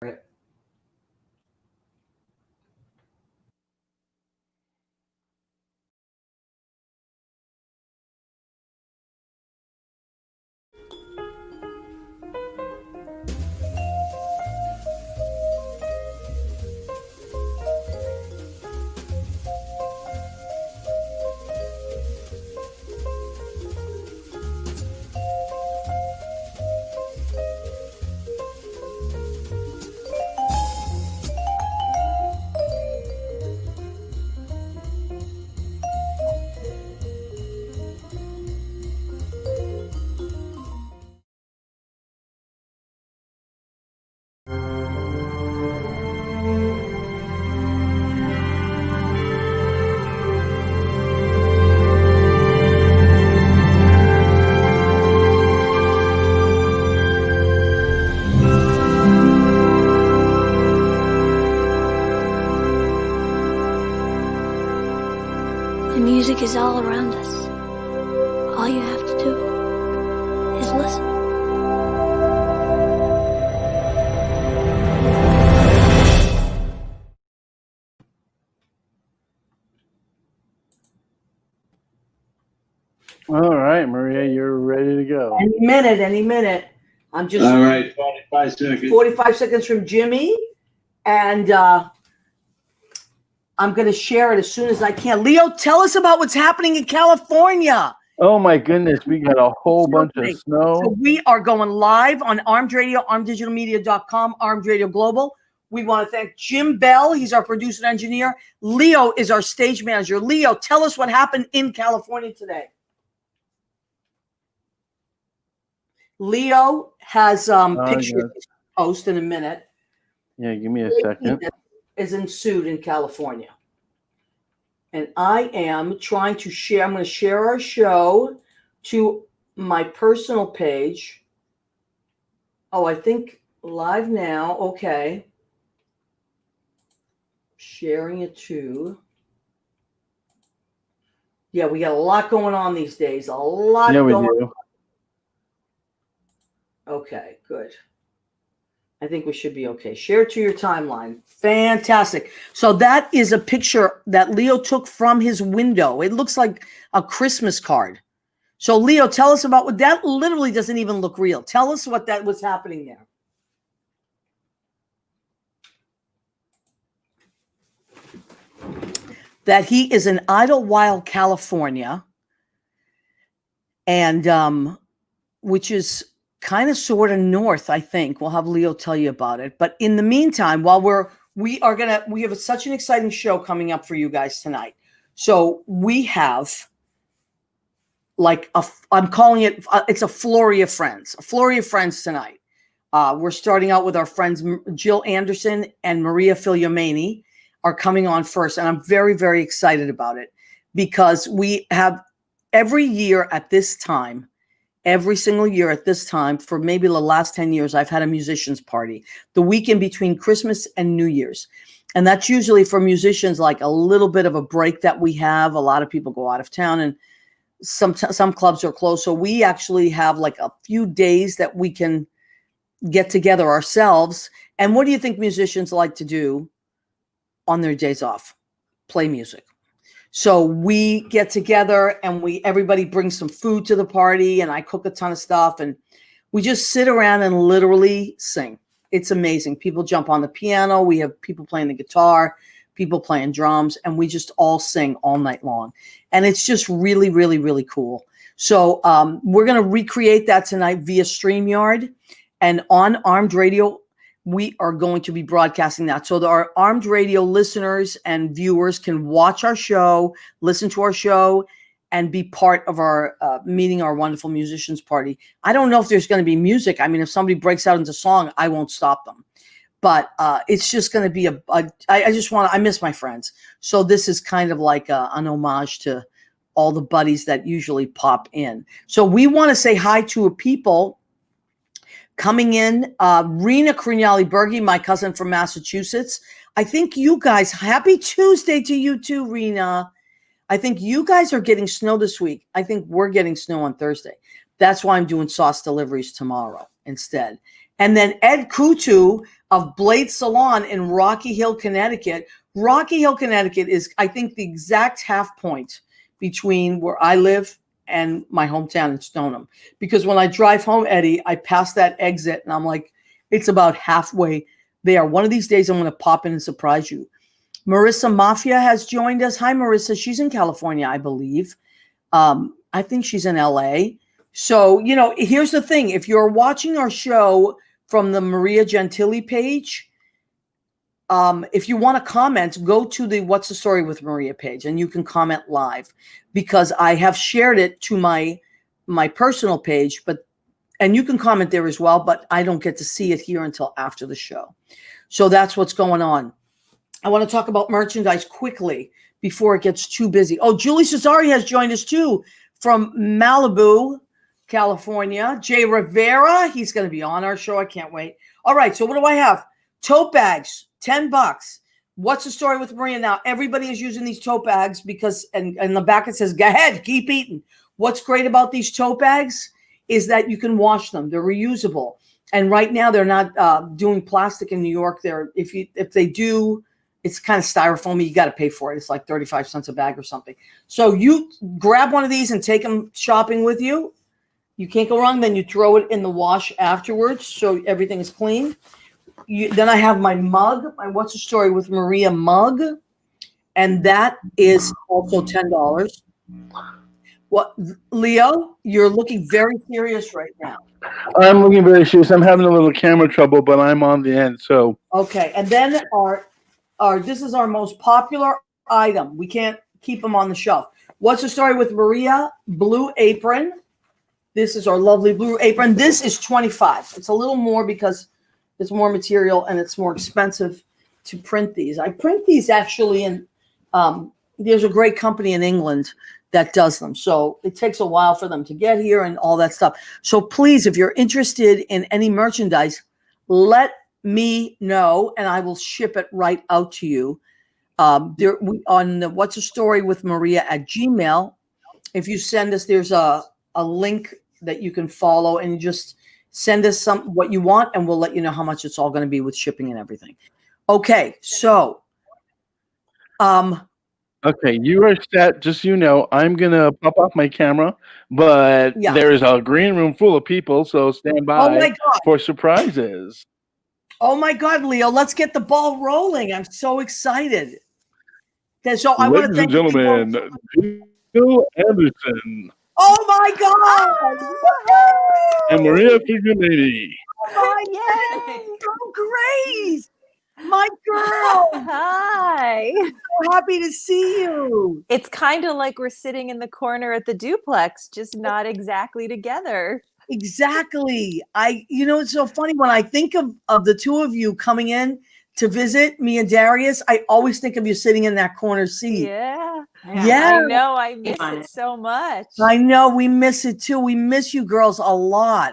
Right. The music is all around us. All you have to do is listen. All right, Maria, you're ready to go. Any minute. I'm just all right. 45 seconds. 45 seconds from Jimmy, and I'm going to share it as soon as I can. Leo, tell us about what's happening in California. Oh my goodness, we got a whole bunch of snow. So we are going live on Armed Radio, armeddigitalmedia.com, Armed Radio Global. We want to thank Jim Bell. He's our producer and engineer. Leo is our stage manager. Leo, tell us what happened in California today. Leo has pictures to post in a minute. Yeah, give me a second. Is ensued in California. And I am trying to share. I'm going to share our show to my personal page. Oh, I think live now. Okay. Sharing it to. Yeah, we got a lot going on these days. A lot Yeah, we going do. on. Okay, good. I think we should be okay. Share it to your timeline. Fantastic. So that is a picture that Leo took from his window. It looks like a Christmas card. So Leo, tell us about what that literally doesn't even look real. Tell us what that was happening there. That he is in Idlewild, California, and which is kind of sort of north, I think. We'll have Leo tell you about it. But in the meantime, while we have such an exciting show coming up for you guys tonight. So we have I'm calling it, it's a flurry of friends tonight. We're starting out with our friends, Jill Anderson and Maria Figliomeni are coming on first. And I'm very, very excited about it because we have every year at this time, every single year at this time, for maybe the last 10 years, I've had a musicians party the weekend between Christmas and New Year's. And that's usually for musicians, like a little bit of a break that we have. A lot of people go out of town and some clubs are closed. So we actually have like a few days that we can get together ourselves. And what do you think musicians like to do on their days off? Play music. So we get together and everybody brings some food to the party and I cook a ton of stuff and we just sit around and literally sing. It's amazing. People jump on the piano. We have people playing the guitar, people playing drums, and we just all sing all night long. And it's just really, really, really cool. So we're going to recreate that tonight via StreamYard, and on Armed Radio, we are going to be broadcasting that. So our Armed Radio listeners and viewers can watch our show, listen to our show, and be part of our meeting our wonderful musicians party. I don't know if there's going to be music. I mean, if somebody breaks out into song, I won't stop them. But it's just going to be I miss my friends. So this is kind of like an homage to all the buddies that usually pop in. So we want to say hi to people coming in, Rena Crignali-Bergi, my cousin from Massachusetts. I think you guys, happy Tuesday to you too, Rena. I think you guys are getting snow this week. I think we're getting snow on Thursday. That's why I'm doing sauce deliveries tomorrow instead. And then Ed Kutu of Blade Salon in Rocky Hill, Connecticut. Rocky Hill, Connecticut is, I think, the exact half point between where I live and my hometown in Stoneham. Because when I drive home, Eddie, I pass that exit and I'm like, it's about halfway there. One of these days I'm going to pop in and surprise you. Marissa Mafia has joined us. Hi, Marissa. She's in California, I believe. I think she's in LA. So, you know, here's the thing. If you're watching our show from the Maria Gentili page, if you want to comment, go to the What's the Story with Maria page and you can comment live, because I have shared it to my personal page, and you can comment there as well, but I don't get to see it here until after the show. So that's what's going on. I want to talk about merchandise quickly before it gets too busy. Oh, Julie Cesari has joined us too from Malibu, California. Jay Rivera, he's going to be on our show. I can't wait. All right, so what do I have? Tote bags, $10. What's the story with Maria now? Everybody is using these tote bags because, and in the back it says, go ahead, keep eating. What's great about these tote bags is that you can wash them. They're reusable. And right now they're not doing plastic in New York. If they do, it's kind of styrofoamy. You got to pay for it. It's like 35 cents a bag or something. So you grab one of these and take them shopping with you. You can't go wrong. Then you throw it in the wash afterwards, so everything is clean. Then I have my mug, my What's the Story with Maria mug, and that is also $10. What, Leo? You're looking very serious right now. I'm looking very serious. I'm having a little camera trouble, but I'm on the end. So okay, and then this is our most popular item. We can't keep them on the shelf. What's the Story with Maria blue apron? This is our lovely blue apron. This is $25. It's a little more because it's more material and it's more expensive to print these. I print these actually in, there's a great company in England that does them. So it takes a while for them to get here and all that stuff. So please, if you're interested in any merchandise, let me know and I will ship it right out to you. On the What's the Story with Maria at Gmail. If you send us, there's a link that you can follow and just send us what you want and we'll let you know how much it's all going to be with shipping and everything. Okay, so okay, you are set. Just so you know, I'm gonna pop off my camera, but there's a green room full of people, so stand by for surprises. Oh my God, Leo, let's get the ball rolling. I'm so excited. So I want to thank you, gentlemen, Jill Anderson. Oh my God! And Maria Figliomeni. Oh, yay! Oh, great! My girl! Hi! So happy to see you. It's kind of like we're sitting in the corner at the duplex, just not exactly together. Exactly. It's so funny when I think of the two of you coming in to visit me and Darius, I always think of you sitting in that corner seat. Yeah. Yeah. I know. I miss it so much. I know. We miss it too. We miss you girls a lot.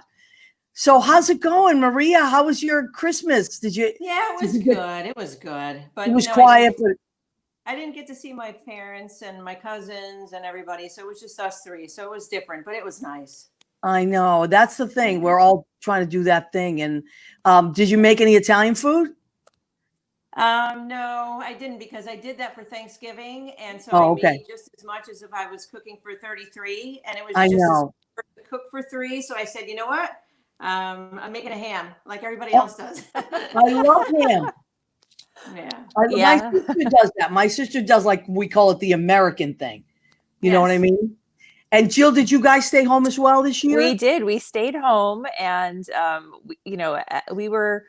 So how's it going, Maria? How was your Christmas? Yeah, it was good. It was good. But it was quiet, but I didn't get to see my parents and my cousins and everybody. So it was just us three. So it was different, but it was nice. I know. That's the thing. We're all trying to do that thing. And did you make any Italian food? No, I didn't, because I did that for Thanksgiving. And so I made just as much as if I was cooking for 33. And it was just as cook for 3. So I said, you know what? I'm making a ham like everybody else does. I love ham. My sister does that. My sister does, like, we call it the American thing. You know what I mean? And Jill, did you guys stay home as well this year? We did. We stayed home, and we were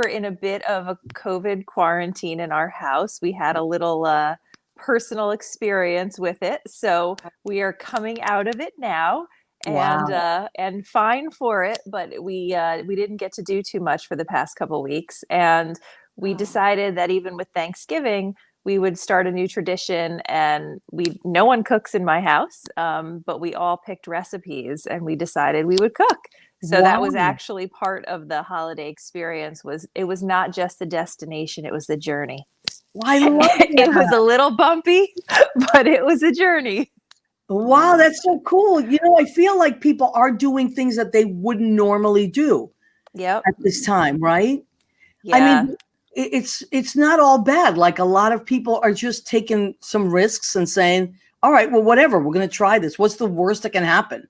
in a bit of a COVID quarantine in our house. We had a little personal experience with it, so we are coming out of it now, and fine for it. But we didn't get to do too much for the past couple of weeks, and we decided that even with Thanksgiving, we would start a new tradition. And no one cooks in my house, but we all picked recipes, and we decided we would cook. So that was actually part of the holiday experience. It was not just the destination, it was the journey. I love that. It was a little bumpy, but it was a journey. Wow, that's so cool. I feel like people are doing things that they wouldn't normally do. Yep. At this time, right? Yeah. I mean, it's not all bad. Like a lot of people are just taking some risks and saying, all right, well, whatever, we're going to try this. What's the worst that can happen?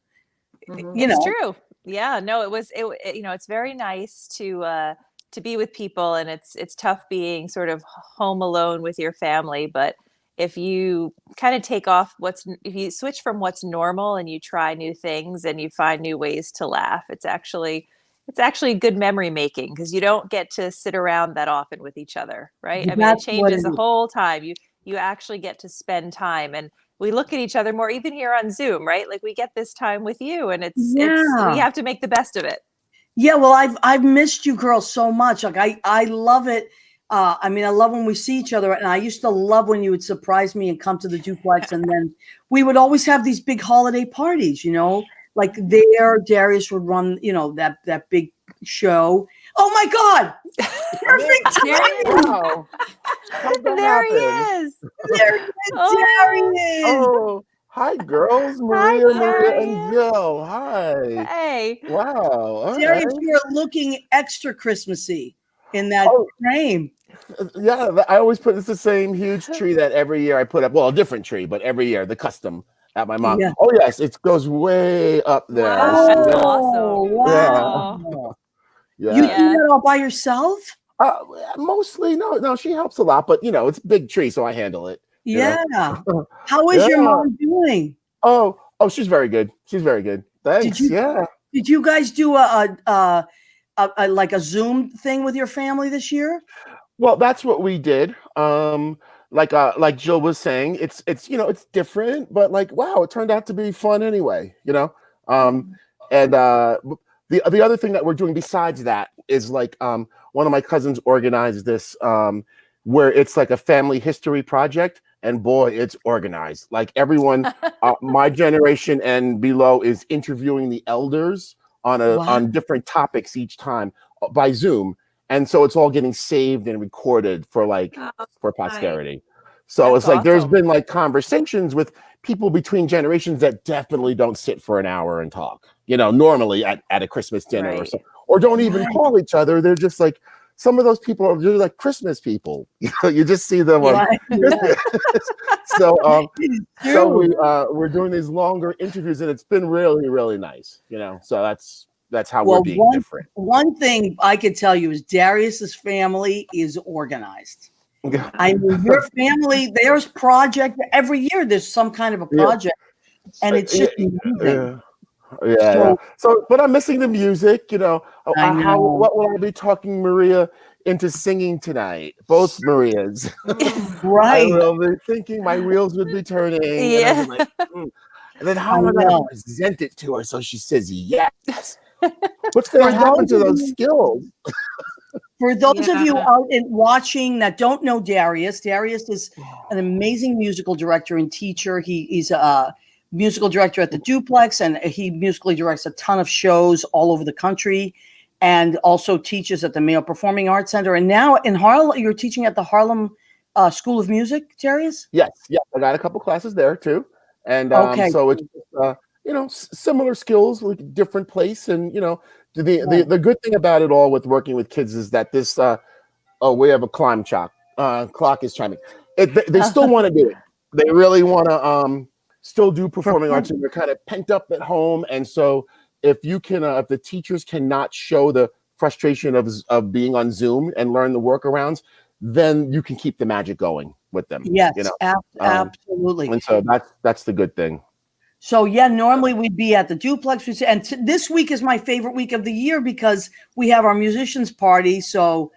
It's true. Yeah, no, it's very nice to be with people, and it's tough being sort of home alone with your family. But if you kind of if you switch from what's normal and you try new things and you find new ways to laugh, it's actually good memory making, because you don't get to sit around that often with each other, right? I mean, it changes the whole time. You actually get to spend time, and we look at each other more, even here on Zoom, right? Like we get this time with you, and we have to make the best of it. Yeah, well, I've missed you girls so much. Like I love it. I mean, I love when we see each other, and I used to love when you would surprise me and come to the duplex, and then we would always have these big holiday parties, like Darius would run, that big show. Oh my God! Perfect timing! Wow. There he is. There he is, Darius. Oh, hi, girls. Maria and Jill. Hi. Hey. Wow. Darius, you're looking extra Christmassy in that frame. Yeah, I always put the same huge tree that every year I put up. Well, a different tree, but every year the custom at my mom. Yeah. Oh yes, it goes way up there. Wow, that's awesome. Wow. Yeah. You do that all by yourself? Mostly, no. She helps a lot, but it's a big tree, so I handle it. Yeah. How is your mom doing? Oh, she's very good. She's very good. Thanks. Did you guys do a Zoom thing with your family this year? Well, that's what we did. Like Jill was saying, it's different, but wow, it turned out to be fun anyway, And the other thing that we're doing besides that is one of my cousins organized this where it's like a family history project, and boy, it's organized. Like everyone, my generation and below is interviewing the elders on different topics each time by Zoom. And so it's all getting saved and recorded for posterity. So it's like there's been conversations with people between generations that definitely don't sit for an hour and talk, normally at a Christmas dinner or something, or don't even call each other. They're just like, some of those people they're like Christmas people. You just see them So we're doing these longer interviews, and it's been really, really nice, So that's how we're being different. One thing I could tell you is Darius's family is organized. I mean, your family, there's project every year. There's some kind of a project, and it's just amazing. Yeah. So, but I'm missing the music. What will I be talking Maria into singing tonight? Both Marias, right? I will be thinking my wheels would be turning. Yeah. And then how am I going to present it to her so she says yes? What's going to happen to those skills? For those of you out and watching that don't know Darius is an amazing musical director and teacher. He's a musical director at the Duplex, and he musically directs a ton of shows all over the country, and also teaches at the Mayo Performing Arts Center. And now in Harlem, you're teaching at the Harlem School of Music, Darius? Yes. I got a couple classes there too. And so it's similar skills, like different place. And the good thing about it all with working with kids is that this we have a clock is chiming. They still want to do it. They really want to still do performing arts, and they're kind of pent up at home. And so if the teachers cannot show the frustration of being on Zoom and learn the workarounds, then you can keep the magic going with them. Yes, absolutely. And so that's the good thing. So normally we'd be at the Duplex, and this week is my favorite week of the year because we have our musicians party. So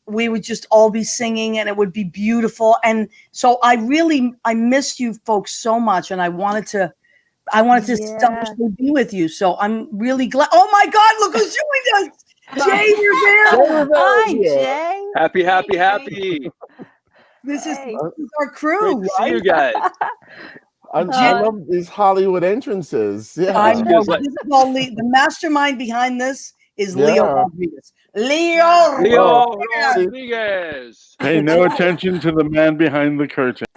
we would just all be singing, and it would be beautiful. And so I missed you folks so much, and I wanted to selfishly be with you. So I'm really glad. Oh my God, look who's joined us. Jay Rivera. Hi, Jay. Happy. This is our crew. Great to see you guys. I love these Hollywood entrances. Yeah. I know. This is all the mastermind behind this is Leo Rodriguez. Leo Rodriguez. Pay no attention to the man behind the curtain.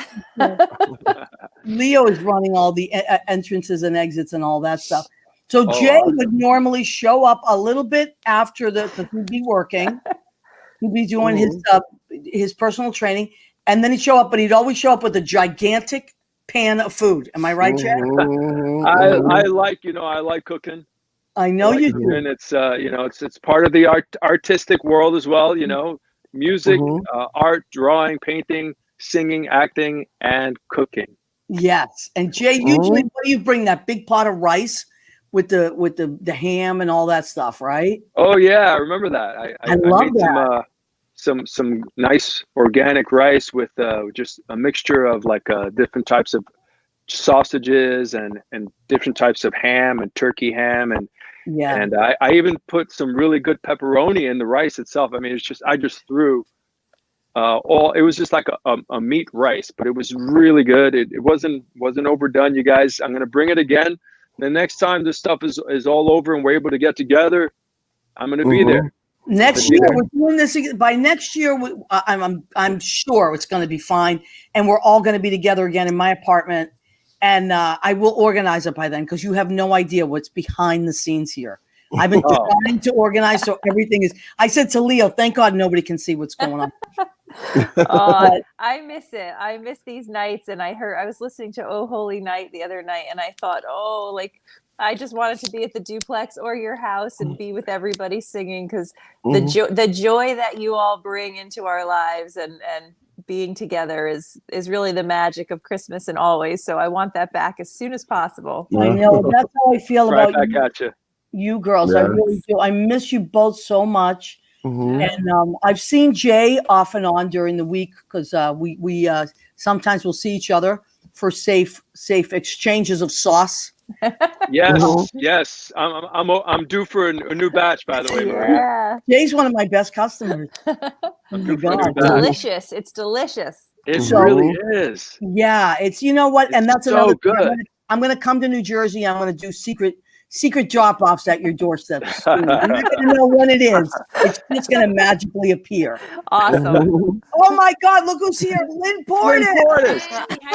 Leo is running all the entrances and exits and all that stuff. So Jay would normally show up a little bit after because he'd be working. He'd be doing his personal training, and then he'd show up, but he'd always show up with a gigantic pan of food. Am I right, Jay? I like cooking. I know you do. And it's it's part of the artistic world as well. Music, art, drawing, painting, singing, acting, and cooking. Yes. And Jay, usually what do you bring? That big pot of rice with the ham and all that stuff, right? Oh yeah, I remember that. I love made that. Some nice organic rice with just a mixture of like different types of sausages and different types of ham and turkey ham and I even put some really good pepperoni in the rice itself. I mean, I just threw it was just like a meat rice, but it was really good. It wasn't overdone, you guys. I'm gonna bring it again. The next time this stuff is all over and we're able to get together, I'm gonna be there. Next year, we're doing this again. By next year, I'm sure it's going to be fine, and we're all going to be together again in my apartment. And I will organize it by then because you have no idea what's behind the scenes here. I've been trying to organize so everything is. I said to Leo, "Thank God nobody can see what's going on." I miss it. I miss these nights, and I was listening to "Oh Holy Night" the other night, and I thought, I just wanted to be at the duplex or your house and be with everybody singing because the joy that you all bring into our lives and being together is really the magic of Christmas and always. So I want that back as soon as possible. I know. That's how I feel about back at you girls. Yes. I really do. I miss you both so much. And I've seen Jay off and on during the week because we sometimes we'll see each other for safe exchanges of sauce. Yes. I'm due for a new batch, by the way. Yeah. Jay's one of my best customers. Delicious. It's delicious. It really is. Yeah, it's you know what, and that's so another. Good. I'm gonna come to New Jersey. I'm gonna do secret drop-offs at your doorstep. You're not gonna know when it is. It's just gonna magically appear. Awesome. Oh my God! Look who's here, Lynn Portas.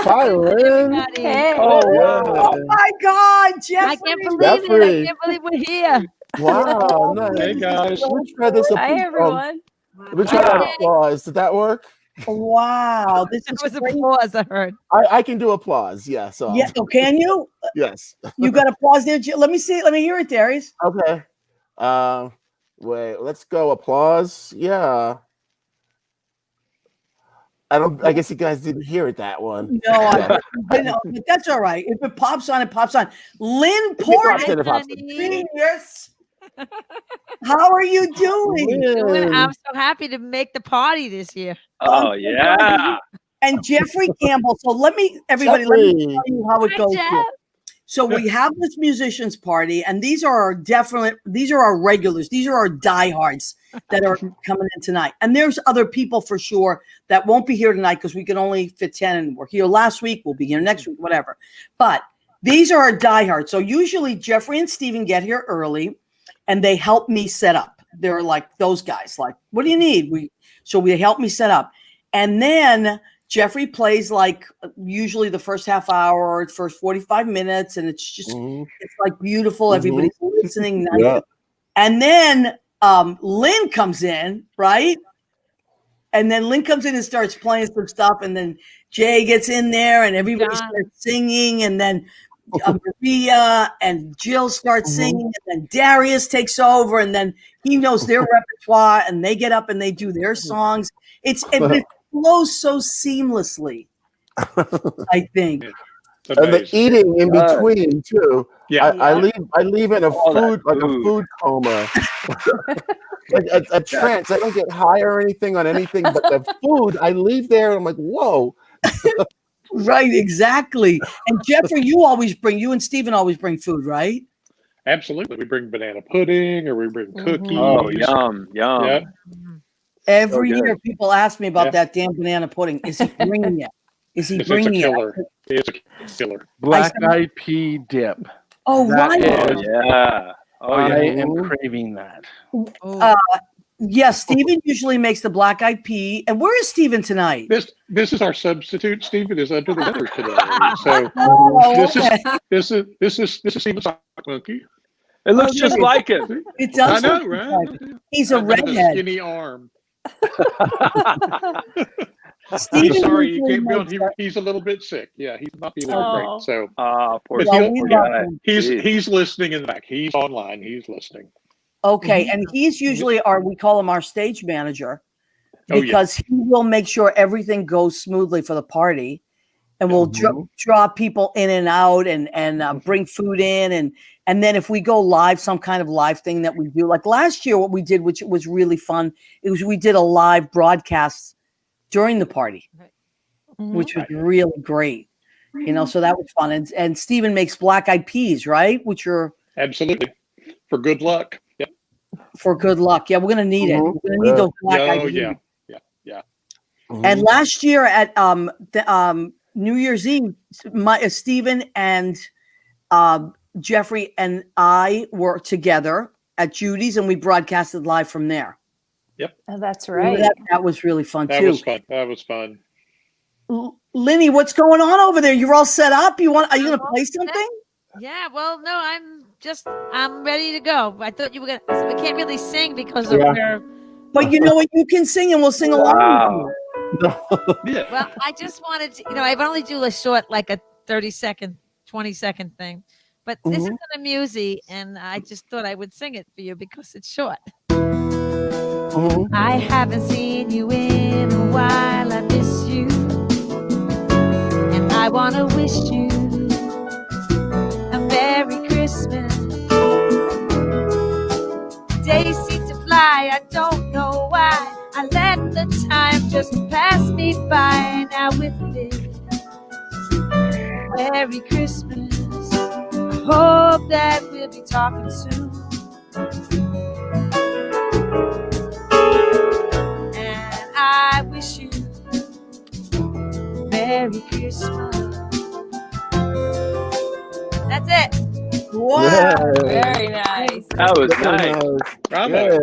Hi, Lynn. Hey. Oh my God, Jeffrey. I can't believe it. I can't believe we're here. Wow. Nice. Hey guys. Let's try this. Hi everyone. Let's try that applause. Did that work? Wow, this was applause. I heard. I can do applause. Yeah. So. Yeah. Oh, can you? Yes. You got applause there. Let me see. Let me hear it, Darius. Okay. Wait. Let's go. Applause. Yeah. I guess you guys didn't hear it, that one. No, I know, but that's all right. If it pops on, it pops on. Lynn Portas. Yes. How are you doing? I'm so happy to make the party this year. Oh yeah. And Jeffrey Campbell. So let me tell you how it goes here. So we have this musicians party, and these are our regulars. These are our diehards that are coming in tonight. And there's other people for sure that won't be here tonight because we can only fit 10 and we're here last week. We'll be here next week, whatever. But these are our diehards. So usually Jeffrey and Steven get here early and they help me set up. They're like those guys, like, what do you need? So we help me set up. And then Jeffrey plays like usually the first half hour or first 45 minutes. And it's just, it's like beautiful. Everybody's listening. Nice. Yeah. And then Lynn comes in, right? And then Lynn comes in and starts playing some stuff. And then Jay gets in there and everybody starts singing. And then Maria and Jill start singing. And then Darius takes over. And then he knows their repertoire. And they get up and they do their songs. It flows so seamlessly, I think. And the eating in between too. Yeah, I leave in a food coma, like a trance. I don't get high or anything on anything, but the food I leave there. And I'm like, whoa. Right, exactly. And Jeffrey, you and Steven always bring food, right? Absolutely. We bring banana pudding or we bring cookies. Oh, yum. Yeah. Every year people ask me about that damn banana pudding. Is he bringing it? Is he bringing it? It's a killer. Black-eyed pea dip. Oh, right. Yeah. I am craving that. Yes, Steven usually makes the black-eyed pea. And where is Steven tonight? This is our substitute. Steven is under the weather today. So this is Steven's sock monkey. It looks just like him. It does. I know, right? He's a redhead. Skinny arm. Steven, sorry, he came on. He's a little bit sick. Yeah, he's not feeling great. So, poor he's listening in the back. He's online. He's listening. Okay, and he's usually we call him our stage manager, because he will make sure everything goes smoothly for the party, and we'll draw people in and out, and bring food in, and then if we go live, some kind of live thing that we do, like last year, what we did, which was really fun, we did a live broadcast during the party, which was really great. So that was fun. And Steven makes black eyed peas, right? Which are absolutely for good luck. Yep. For good luck. Yeah, we're gonna need it. We're gonna need those black eyed peas. Yeah. And last year at New Year's Eve, Steven and Jeffrey and I were together at Judy's, and we broadcasted live from there. Yep. Oh, that's right. That was really fun too. That was fun. Lynn, what's going on over there? You're all set up? Are you gonna play something? Yeah, well, no, I'm ready to go. I thought you were gonna. So we can't really sing because of where. But you know what? You can sing, and we'll sing along. Wow. Well, I just wanted to. I only do a short, like a 30-second, 20-second thing. But this is an amusey, and I just thought I would sing it for you because it's short. I haven't seen you in a while. I miss you, and I wanna wish you a Merry Christmas. Days seem to fly. I don't know why. I let the time just pass me by. Now with this, Merry Christmas. I hope that we'll be talking soon. And I wish you Merry Christmas. That's it. Wow. Very nice. That was nice. Bravo.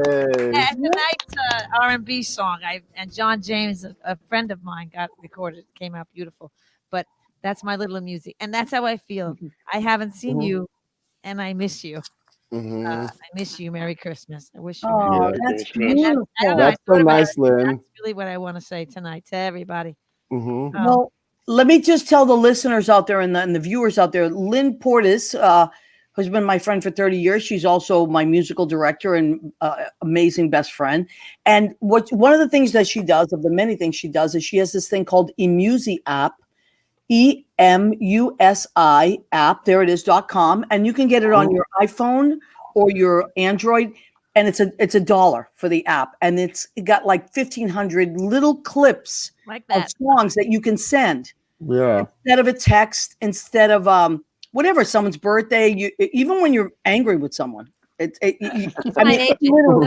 Yeah, tonight's R&B song. And John James, a friend of mine, got recorded. It came out beautiful. But that's my little music. And that's how I feel. I haven't seen you, and I miss you. I miss you. Merry Christmas. I wish you. Oh, that's beautiful. That's so nice, Lynn. That's really what I want to say tonight to everybody. Well, let me just tell the listeners out there and the viewers out there, Lynn Portas, who's been my friend for 30 years. She's also my musical director and amazing best friend. And one of the things that she does, of the many things she does, is she has this thing called Emusi app, EMUSI app. There it is, .com. And you can get it on your iPhone or your Android. And it's $1 for the app. And it got like 1,500 little clips like of songs that you can send. Yeah. Instead of a text, instead of whatever, someone's birthday, even when you're angry with someone. I hate you.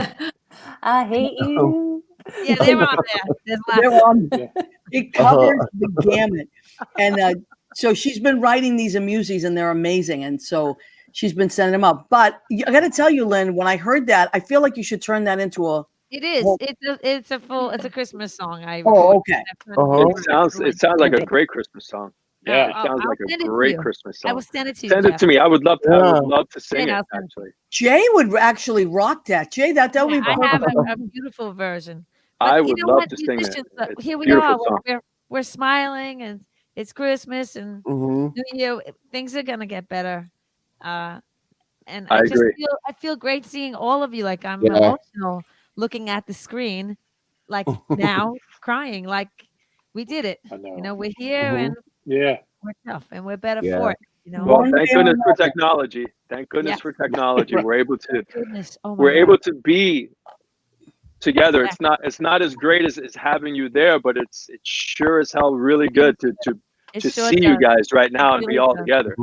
Yeah, they're on there. It covers the gamut. And so she's been writing these amusies, and they're amazing. And so she's been sending them up. But I got to tell you, Lynn, when I heard that, I feel like you should turn that into a. It is. It's a Christmas song. Okay. It sounds like a great Christmas song. Yeah, it sounds like a great Christmas song. I will send it to you. Send it to me. I would love to sing it. Actually, Jay would actually rock that. Jay, that would be. I have a beautiful version. But I would love to sing it. Here we are. We're smiling, and it's Christmas, and New Year. Things are gonna get better. And I agree. I feel great seeing all of you. Like I'm emotional looking at the screen, like now crying. Like we did it. I know. We're here, and we're tough, and we're better for it. Well, thank goodness for technology. Thank goodness for technology. We're able to be together. It's not as great as having you there, but it's sure as hell really good to see you guys right now and be all together.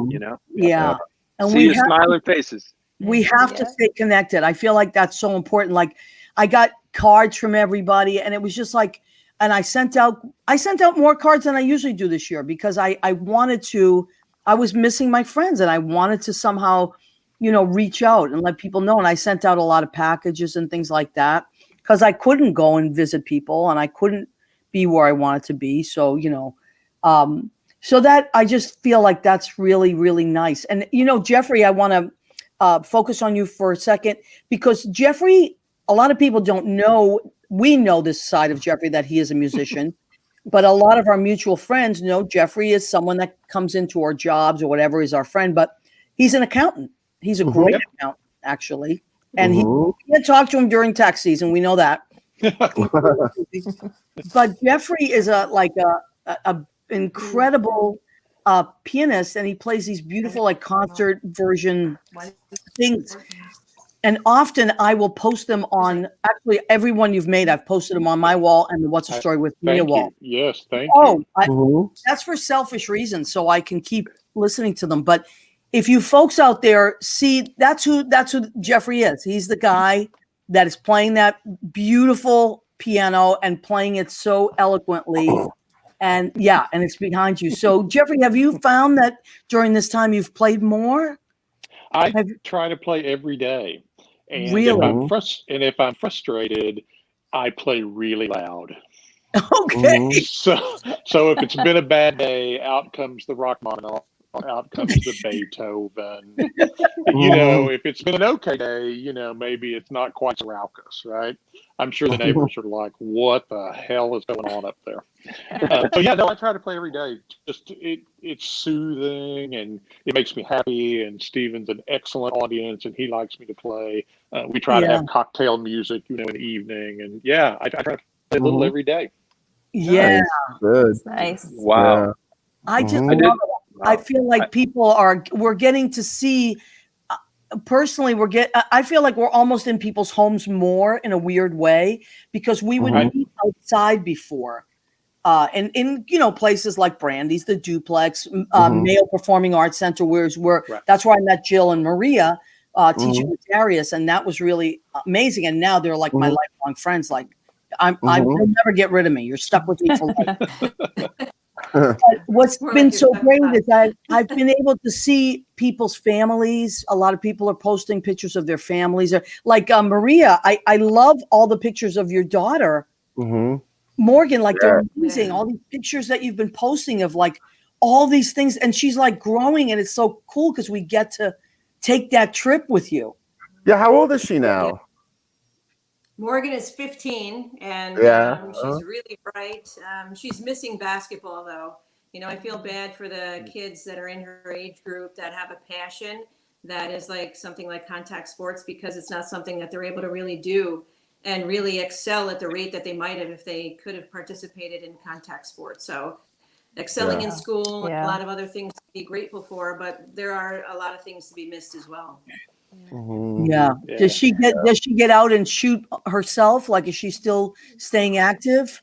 Yeah. And see your smiling faces. We have to stay connected. I feel like that's so important. Like I got cards from everybody, and it was just like, and I sent out more cards than I usually do this year because I was missing my friends, and I wanted to somehow, reach out and let people know. And I sent out a lot of packages and things like that because I couldn't go and visit people, and I couldn't be where I wanted to be. So, so that I just feel like that's really, really nice. And, Jeffrey, I want to focus on you for a second, because Jeffrey, a lot of people don't know, we know this side of Jeffrey, that he is a musician, but a lot of our mutual friends know Jeffrey is someone that comes into our jobs or whatever, is our friend, but he's an accountant. He's a great accountant, actually. And he can't talk to him during tax season. We know that. But Jeffrey is a incredible pianist, and he plays these beautiful like concert version things. And often I will post them on, actually every one you've made, I've posted them on my wall and the What's the Story with Me wall. Yes, thank you. That's for selfish reasons, so I can keep listening to them. But if you folks out there see, that's who Jeffrey is. He's the guy that is playing that beautiful piano and playing it so eloquently. And and it's behind you. So Jeffrey, have you found that during this time you've played more? I try to play every day. And really? If I'm frustrated, I play really loud. Okay. So if it's been a bad day, out comes the Rachmaninoff, out comes the Beethoven. If it's been an okay day, maybe it's not quite so raucous, right? I'm sure the neighbors are like, "What the hell is going on up there?" I try to play every day. Just it's soothing and it makes me happy. And Steven's an excellent audience, and he likes me to play. We try to have cocktail music, in the evening, and I try to play a little every day. Yeah, good, nice. Wow. I just love it. I feel like we're getting to see. Personally, I feel like we're almost in people's homes more in a weird way, because we would meet outside before, and in places like Brandy's, the Duplex, Mayo Performing Arts Center, that's where I met Jill and Maria teaching with Darius, and that was really amazing. And now they're like my lifelong friends. Like you'll never get rid of me. You're stuck with me for life. But what's been so great is I've been able to see people's families. A lot of people are posting pictures of their families. Like Maria, I love all the pictures of your daughter, Morgan. Like they're amazing. All these pictures that you've been posting of like all these things, and she's like growing, and it's so cool because we get to take that trip with you. Yeah, how old is she now? Morgan is 15, and she's really bright. She's missing basketball, though. I feel bad for the kids that are in her age group that have a passion that is like something like contact sports, because it's not something that they're able to really do and really excel at the rate that they might have if they could have participated in contact sports. So excelling in school, and a lot of other things to be grateful for, but there are a lot of things to be missed as well. Does she get out and shoot herself? Like, is she still staying active?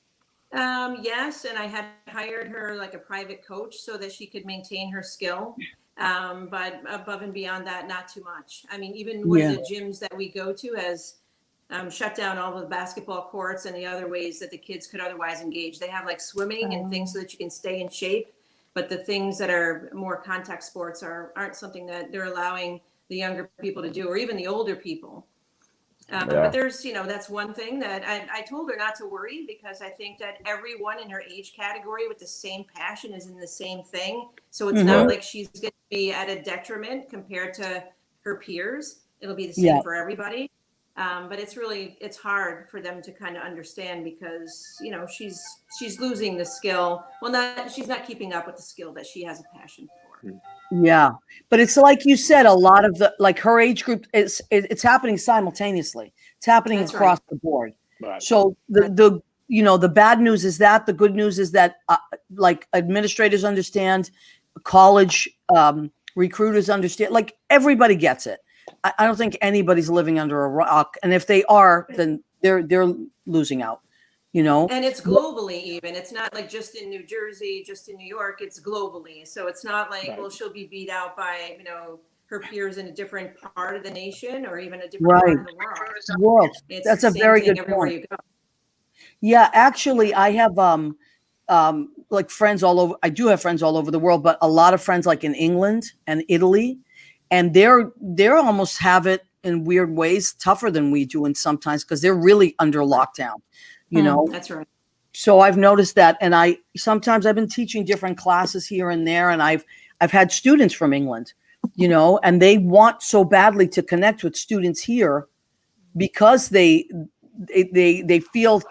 Yes, and I had hired her like a private coach so that she could maintain her skill. But above and beyond that, not too much. I mean, even one of the gyms that we go to has shut down all of the basketball courts and the other ways that the kids could otherwise engage. They have like swimming and things so that you can stay in shape, but the things that are more contact sports aren't something that they're allowing the younger people to do, or even the older people. But there's, that's one thing that I told her not to worry, because I think that everyone in her age category with the same passion is in the same thing. So it's not like she's going to be at a detriment compared to her peers. It'll be the same for everybody. But it's hard for them to kind of understand, because, she's losing the skill. Well, she's not keeping up with the skill that she has a passion for. Yeah, but it's like you said, a lot of her age group it's happening simultaneously. It's happening across the board. Right. So the bad news is that the good news is that like administrators understand, college recruiters understand, like everybody gets it. I don't think anybody's living under a rock, and if they are, then they're losing out. And it's globally even. It's not like just in New Jersey, just in New York. It's globally. So it's not like, well, she'll be beat out by, her peers in a different part of the nation or even a different part of the world. That's a very good point. Yeah, actually, I have like friends all over. I do have friends all over the world, but a lot of friends like in England and Italy, and they're almost have it in weird ways tougher than we do, and sometimes because they're really under lockdown. That's right. So I've noticed that, and sometimes I've been teaching different classes here and there, and I've had students from England, you know, and they want so badly to connect with students here because they feel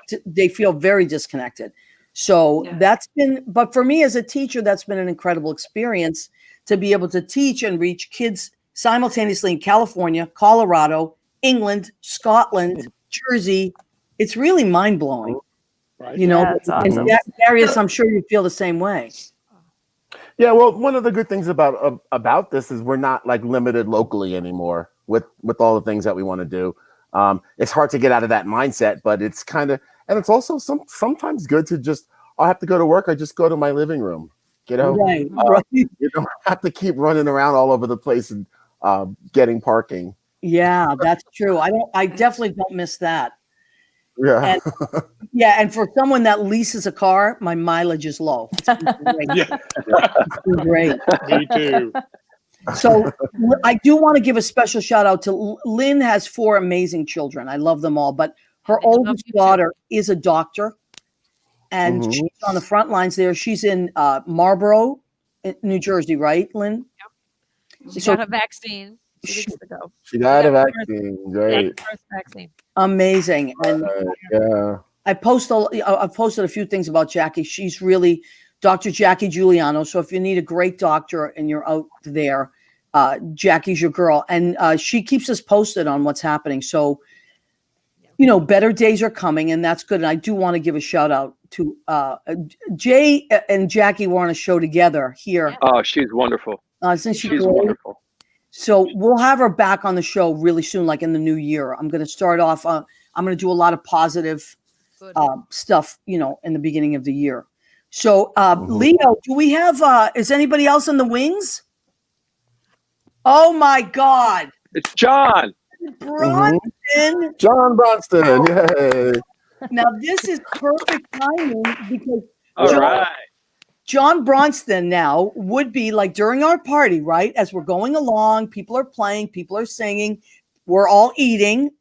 very disconnected. So that's been, but for me as a teacher, that's been an incredible experience to be able to teach and reach kids simultaneously in California, Colorado, England, Scotland, Jersey. It's really mind blowing. Right. You know, that's awesome. Darius, I'm sure you feel the same way. Yeah, well, one of the good things about this is we're not like limited locally anymore with all the things that we want to do. It's hard to get out of that mindset, but it's kind of, and it's also sometimes good to just, I'll have to go to work. I just go to my living room, you know, right. You don't have to keep running around all over the place and getting parking. Yeah, that's true. I definitely don't miss that. Yeah. And, and for someone that leases a car, my mileage is low. It's great. It's great. Me too. So I do want to give a special shout out to Lynn. Has 4 amazing children. I love them all, but her oldest daughter is a doctor, and she's on the front lines there. She's in Marlboro, New Jersey, right, Lynn? Yep. She got a vaccine. She got a vaccine. Great. First vaccine. Amazing. And I've posted a few things about Jackie. She's really Dr. Jackie Giuliano. So if you need a great doctor and you're out there, Jackie's your girl. And she keeps us posted on what's happening. So, you know, better days are coming, and that's good. And I do want to give a shout out to Jay and Jackie were on a show together here. Oh, she's wonderful. She's wonderful. So we'll have her back on the show really soon, like in the new year. I'm going to start off. I'm going to do a lot of positive stuff, you know, in the beginning of the year. So, Leo, do we have, is anybody else in the wings? Oh my God. It's John. Bronston. John Bronston. Yay. Now, this is perfect timing because John Bronston now would be like during our party, right? As we're going along, people are playing, people are singing, we're all eating.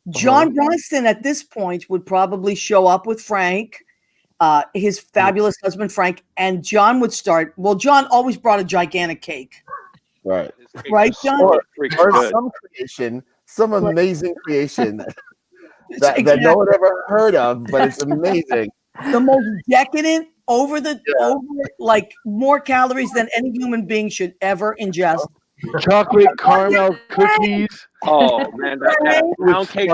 John Bronston at this point would probably show up with Frank, his fabulous husband, Frank, and John would start. Well, John always brought a gigantic cake. Right. Right, John? Or some amazing creation that no one ever heard of, but it's amazing. The most decadent, over like more calories than any human being should ever ingest. Chocolate caramel cookies. Oh man, that pound cake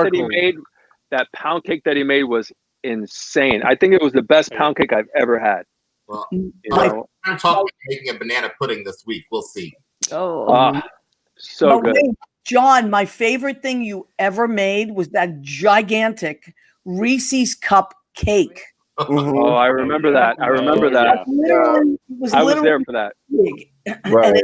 that he made was insane. I think it was the best pound cake I've ever had. Well, I'm talking about making a banana pudding this week. We'll see. So good. Wait, John, my favorite thing you ever made was that gigantic Reese's cup cake. Oh, I remember that. I remember that. I was there for that. Big. Right.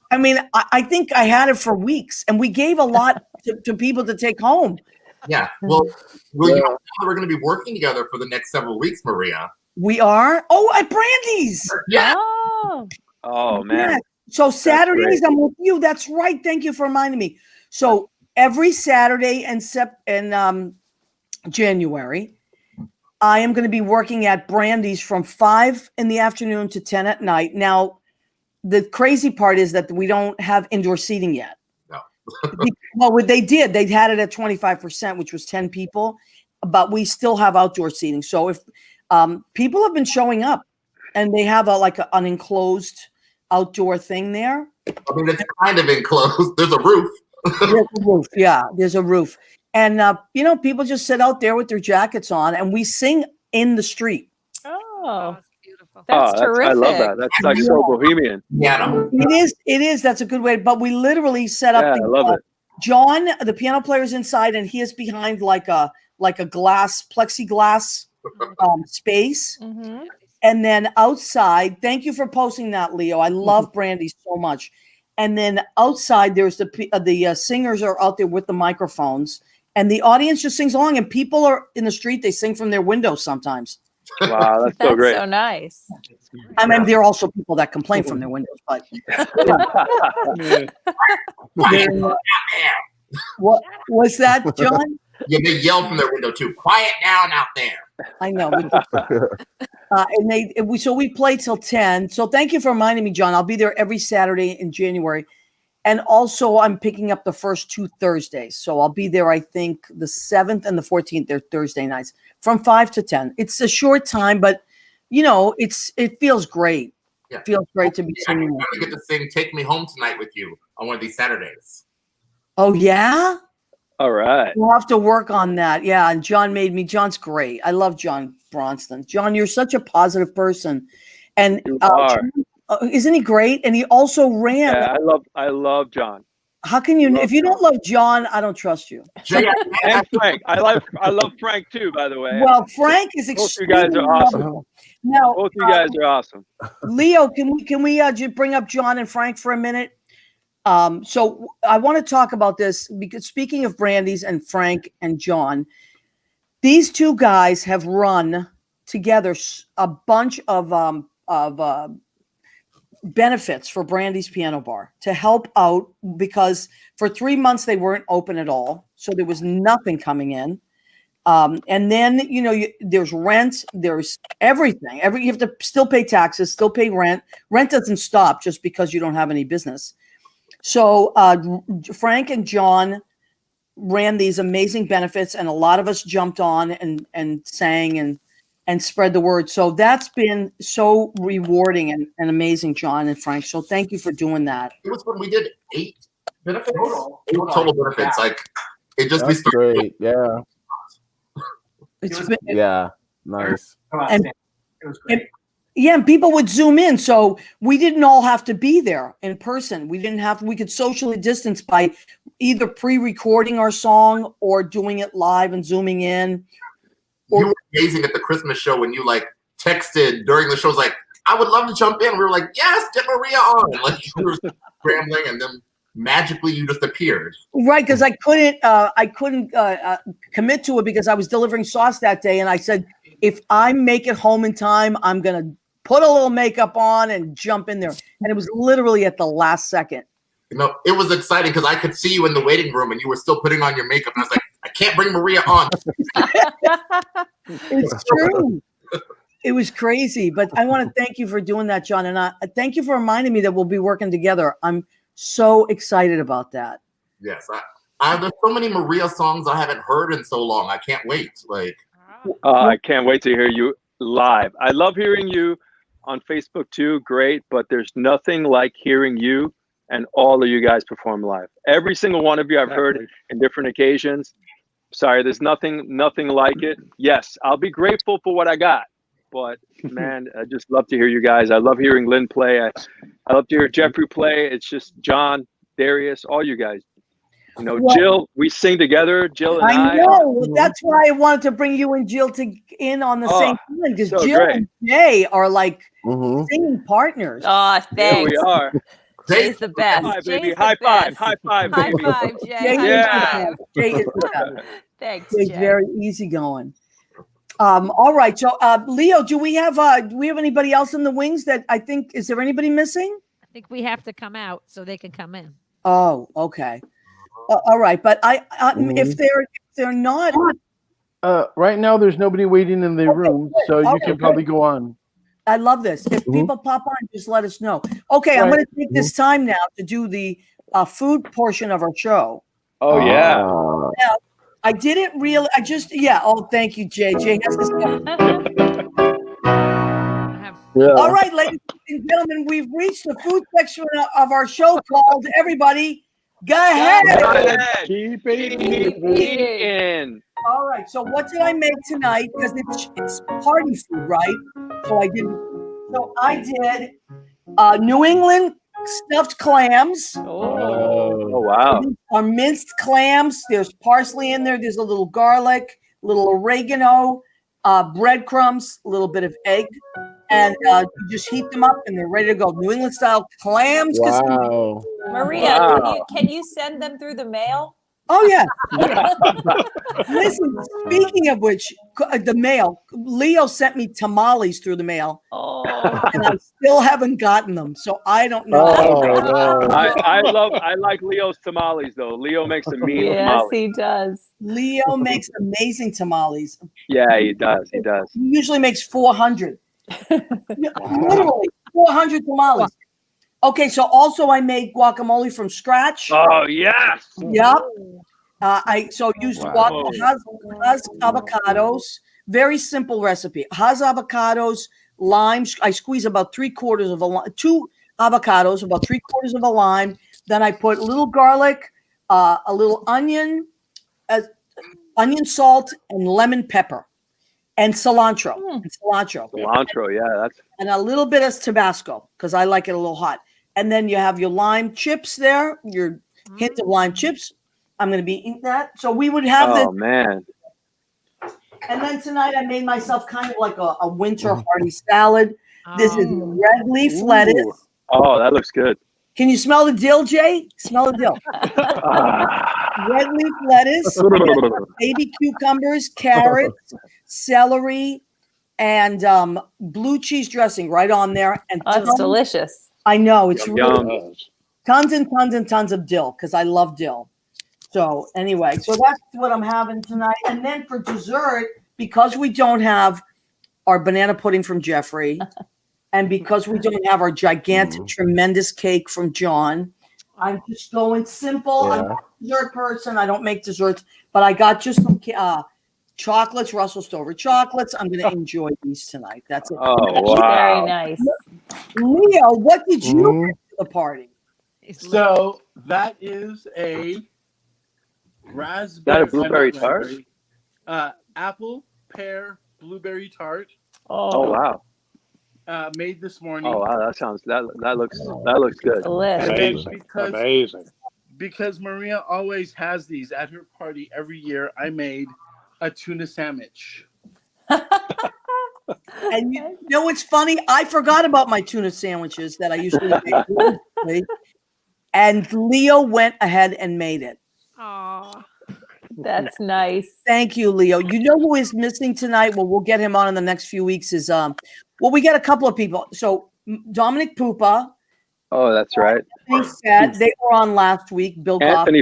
I mean, I think I had it for weeks, and we gave a lot to people to take home. Yeah. Well, you know, we're going to be working together for the next several weeks, Maria. We are? Oh, at Brandy's. Yeah. Oh man. Yeah. So Saturdays, I'm with you. That's right. Thank you for reminding me. So every Saturday in January, I am going to be working at Brandy's from 5 in the afternoon to 10 at night. Now, the crazy part is that we don't have indoor seating yet. No. Well, what they did, they had it at 25%, which was 10 people, but we still have outdoor seating. So if people have been showing up and they have an enclosed outdoor thing there. I mean, it's kind of enclosed. There's a roof. There's a roof. Yeah, there's a roof. And, you know, people just sit out there with their jackets on and we sing in the street. Oh, that's beautiful. That's terrific. I love that. That's like so bohemian. Yeah. It is. That's a good way. But we literally set up. I love it. John, the piano player, is inside and he is behind like a plexiglass space. Mm-hmm. And then outside, thank you for posting that, Leo. I love Brandy so much. And then outside, there's the singers are out there with the microphones, and the audience just sings along. And people are in the street; they sing from their windows sometimes. Wow, that's so great. So nice. I mean, there are also people that complain from their windows, but what was that, John? Yeah, they yelled from their window too. Quiet down out there. I know. So we play till 10. So thank you for reminding me, John. I'll be there every Saturday in January. And also I'm picking up the first 2 Thursdays. So I'll be there, I think, the 7th and the 14th. They're Thursday nights from 5 to 10. It's a short time, but it feels great. Yeah. It feels great to be singing. I'm going to get to sing Take Me Home Tonight with you on one of these Saturdays. Oh, yeah? All right. We'll have to work on that. Yeah. And John's great. I love John Bronston. John, you're such a positive person. And you are. Isn't he great? And he also ran. Yeah, I love John. How can you, if you don't love John, I don't trust you. And Frank. I love Frank too, by the way. Well, Frank is extremely both you guys are awesome. Now, both you guys are awesome. Leo, can we just bring up John and Frank for a minute? So I want to talk about this because speaking of Brandy's and Frank and John, these two guys have run together a bunch of benefits for Brandy's Piano Bar to help out because for 3 months they weren't open at all. So there was nothing coming in. And then, there's rent, there's everything. You have to still pay taxes, still pay rent. Rent doesn't stop just because you don't have any business. So Frank and John ran these amazing benefits, and a lot of us jumped on and sang and spread the word. So that's been so rewarding and amazing, John and Frank. So thank you for doing that. It was when we did 8 benefits. 8 total benefits. Like it just that's great. Yeah. Yeah. Nice. And, it was great. And people would zoom in. So we didn't all have to be there in person. We could socially distance by either pre-recording our song or doing it live and zooming in. You were amazing at the Christmas show when you texted during the show. Was like, I would love to jump in. We were like, yes, get Maria on. Like you were scrambling, and then magically you just appeared. Right, because I couldn't commit to it because I was delivering sauce that day, and I said, if I make it home in time, I'm gonna put a little makeup on and jump in there. And it was literally at the last second. It was exciting because I could see you in the waiting room and you were still putting on your makeup. And I was like, I can't bring Maria on. It's true. It was crazy. But I want to thank you for doing that, John. And I thank you for reminding me that we'll be working together. I'm so excited about that. Yes. There's so many Maria songs I haven't heard in so long. I can't wait. I can't wait to hear you live. I love hearing you on Facebook too. Great. But there's nothing like hearing you and all of you guys perform live. Every single one of you I've heard in different occasions. Sorry, there's nothing like it. Yes, I'll be grateful for what I got. But man, I just love to hear you guys. I love hearing Lynn play. I love to hear Jeffrey play. It's just John, Darius, all you guys. Jill, we sing together. Jill and I. I know. That's why I wanted to bring you and Jill in on the same thing because so Jill and Jay are like singing partners. Oh, thanks. There we are. Jay's the best. High five, baby. High five. High five, baby. High five, Jay. Yeah. Jay is the best. Thanks, Jay's Jay. very easygoing. All right. So, Leo, do we have anybody else in the wings that is there anybody missing? I think we have to come out so they can come in. Oh, okay. All right. But if they're not. Right now, there's nobody waiting in the room, so you can probably go on. I love this. If people pop on, just let us know. Okay, I'm going to take this time now to do the food portion of our show. Oh, yeah. Now, I didn't really, oh, thank you, Jay. Jay has this. All right, ladies and gentlemen, we've reached the food section of our show called Everybody Go Ahead. Keep eating. All right, so what did I make tonight? Because it's party food, right? So I did New England stuffed clams. Oh wow. Are minced clams. There's parsley in there. There's a little garlic, a little oregano, breadcrumbs, a little bit of egg. And you just heat them up and they're ready to go. New England style clams. Wow. Maria, can you send them through the mail? Oh yeah. Listen, speaking of which, the mail, Leo sent me tamales through the mail. And I still haven't gotten them, so I don't know. I like Leo's tamales though. Leo makes a mean tamales. Yes, he does. Leo makes amazing tamales. Yeah, he does. He does. He usually makes 400. Literally 400 tamales. Okay, so also I made guacamole from scratch. Oh yes. Yep. I used Haas avocados. Very simple recipe. Haas avocados, lime. I squeeze about 3/4 of a lime. 2 avocados, about 3/4 of a lime. Then I put a little garlic, a little onion, onion salt, and lemon pepper, and cilantro. Cilantro, yeah, that's. And a little bit of Tabasco because I like it a little hot. And then you have your lime chips there, your hint of lime chips. I'm going to be eating that. So we would have this. Oh man. And then tonight I made myself kind of like a winter hearty salad. This is red leaf lettuce. Oh, that looks good. Can you smell the dill, Jay? Smell the dill. Red leaf lettuce, baby cucumbers, carrots, celery, and blue cheese dressing right on there. And that's delicious. I know. It's really tons and tons and tons of dill because I love dill. So anyway, so that's what I'm having tonight. And then for dessert, because we don't have our banana pudding from Jeffrey, and because we don't have our gigantic, tremendous cake from John, I'm just going simple. I'm not a dessert person. I don't make desserts, but I got just some chocolates, Russell Stover chocolates. I'm going to enjoy these tonight. That's it. Oh, wow. Very nice. Leo, what did you bring to the party? So that is a raspberry. Is that a blueberry tart? Apple, pear, blueberry tart. Oh wow. Made this morning. Oh wow, that looks good. Amazing. Because Maria always has these at her party every year, I made a tuna sandwich. And you know what's funny? I forgot about my tuna sandwiches that I usually make. And Leo went ahead and made it. Aww. That's nice. Thank you, Leo. You know who is missing tonight? Well, we'll get him on in the next few weeks. Is we got a couple of people. So Dominic Pupa. Oh, that's right. They were on last week. Bill Anthony